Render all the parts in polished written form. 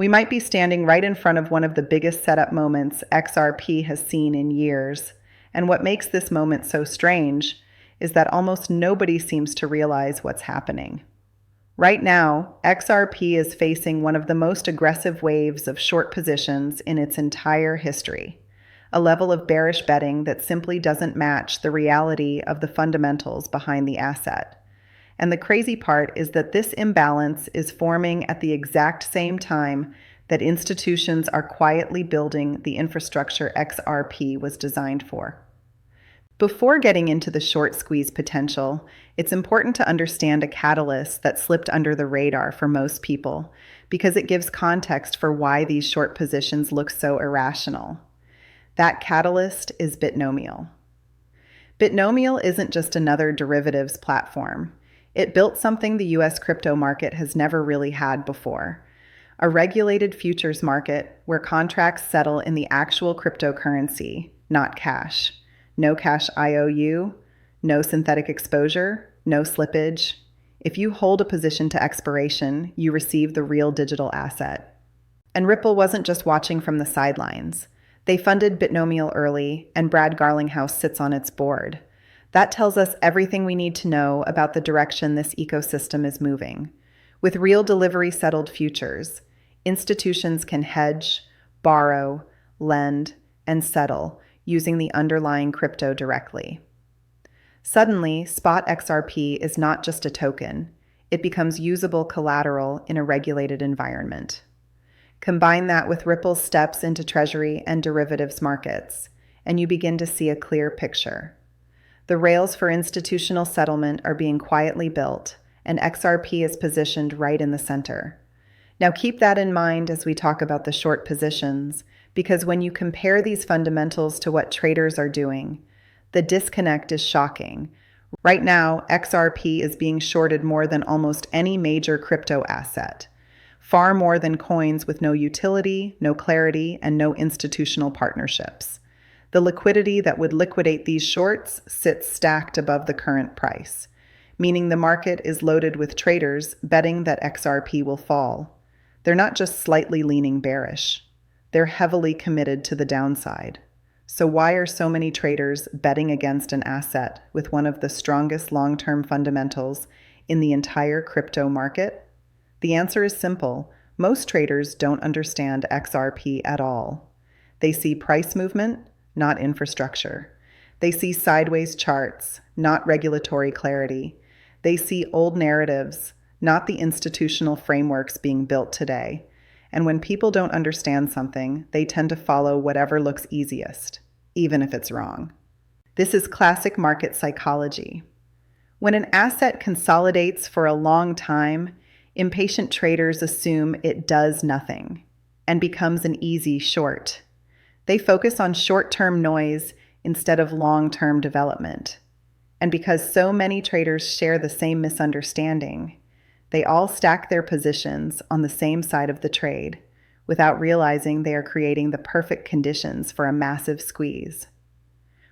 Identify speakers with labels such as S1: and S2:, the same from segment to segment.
S1: We might be standing right in front of one of the biggest setup moments XRP has seen in years. And what makes this moment so strange is that almost nobody seems to realize what's happening. Right now, XRP is facing one of the most aggressive waves of short positions in its entire history, a level of bearish betting that simply doesn't match the reality of the fundamentals behind the asset. And the crazy part is that this imbalance is forming at the exact same time that institutions are quietly building the infrastructure XRP was designed for. Before getting into the short squeeze potential, it's important to understand a catalyst that slipped under the radar for most people, because it gives context for why these short positions look so irrational. That catalyst is Bitnomial. Bitnomial isn't just another derivatives platform. It built something the US crypto market has never really had before: a regulated futures market where contracts settle in the actual cryptocurrency, not cash. No cash IOU, no synthetic exposure, no slippage. If you hold a position to expiration, you receive the real digital asset. And Ripple wasn't just watching from the sidelines. They funded Bitnomial early, and Brad Garlinghouse sits on its board. That tells us everything we need to know about the direction this ecosystem is moving. With real delivery settled futures, institutions can hedge, borrow, lend, and settle using the underlying crypto directly. Suddenly, spot XRP is not just a token. It becomes usable collateral in a regulated environment. Combine that with Ripple's steps into treasury and derivatives markets, and you begin to see a clear picture. The rails for institutional settlement are being quietly built, and XRP is positioned right in the center. Now keep that in mind as we talk about the short positions, because when you compare these fundamentals to what traders are doing, the disconnect is shocking. Right now, XRP is being shorted more than almost any major crypto asset, far more than coins with no utility, no clarity, and no institutional partnerships. The liquidity that would liquidate these shorts sits stacked above the current price, meaning the market is loaded with traders betting that XRP will fall. They're not just slightly leaning bearish. They're heavily committed to the downside. So why are so many traders betting against an asset with one of the strongest long-term fundamentals in the entire crypto market? The answer is simple. Most traders don't understand XRP at all. They see price movement, not infrastructure. They see sideways charts, not regulatory clarity. They see old narratives, not the institutional frameworks being built today. And when people don't understand something, they tend to follow whatever looks easiest, even if it's wrong. This is classic market psychology. When an asset consolidates for a long time, impatient traders assume it does nothing and becomes an easy short. They focus on short-term noise instead of long-term development. And because so many traders share the same misunderstanding, they all stack their positions on the same side of the trade without realizing they are creating the perfect conditions for a massive squeeze.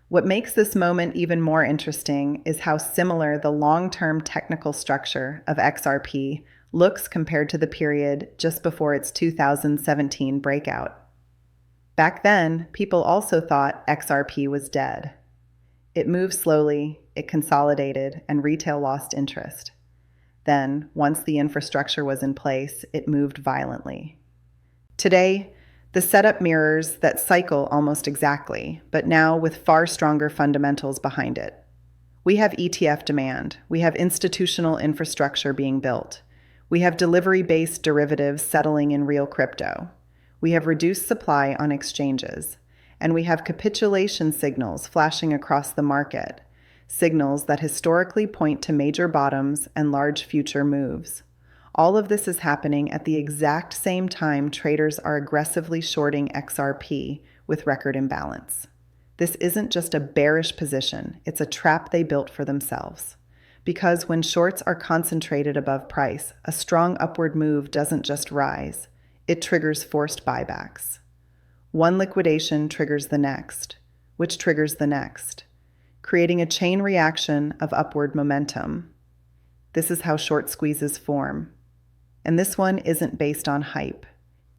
S1: What makes this moment even more interesting is how similar the long-term technical structure of XRP looks compared to the period just before its 2017 breakout. Back then, people also thought XRP was dead. It moved slowly, it consolidated, and retail lost interest. Then, once the infrastructure was in place, it moved violently. Today, the setup mirrors that cycle almost exactly, but now with far stronger fundamentals behind it. We have ETF demand. We have institutional infrastructure being built. We have delivery-based derivatives settling in real crypto. We have reduced supply on exchanges. And we have capitulation signals flashing across the market, signals that historically point to major bottoms and large future moves. All of this is happening at the exact same time traders are aggressively shorting XRP with record imbalance. This isn't just a bearish position, it's a trap they built for themselves. Because when shorts are concentrated above price, a strong upward move doesn't just rise, it triggers forced buybacks. One liquidation triggers the next, which triggers the next, creating a chain reaction of upward momentum. This is how short squeezes form. And this one isn't based on hype.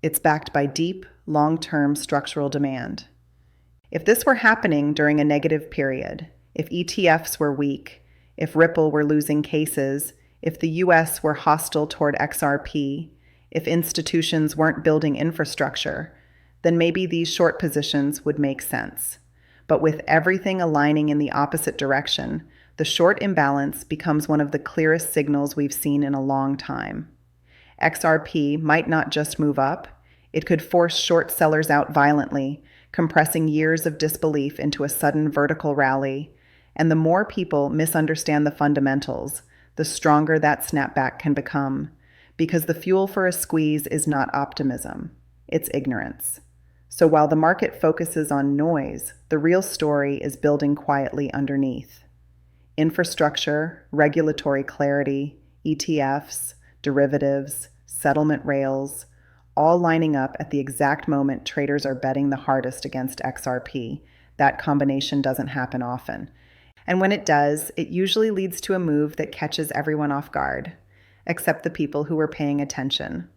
S1: It's backed by deep, long-term structural demand. If this were happening during a negative period, if ETFs were weak, if Ripple were losing cases, if the US were hostile toward XRP, if institutions weren't building infrastructure, then maybe these short positions would make sense. But with everything aligning in the opposite direction, the short imbalance becomes one of the clearest signals we've seen in a long time. XRP might not just move up, it could force short sellers out violently, compressing years of disbelief into a sudden vertical rally. And the more people misunderstand the fundamentals, the stronger that snapback can become, because the fuel for a squeeze is not optimism, it's ignorance. So while the market focuses on noise, the real story is building quietly underneath. Infrastructure, regulatory clarity, ETFs, derivatives, settlement rails, all lining up at the exact moment traders are betting the hardest against XRP. That combination doesn't happen often. And when it does, it usually leads to a move that catches everyone off guard, except the people who were paying attention.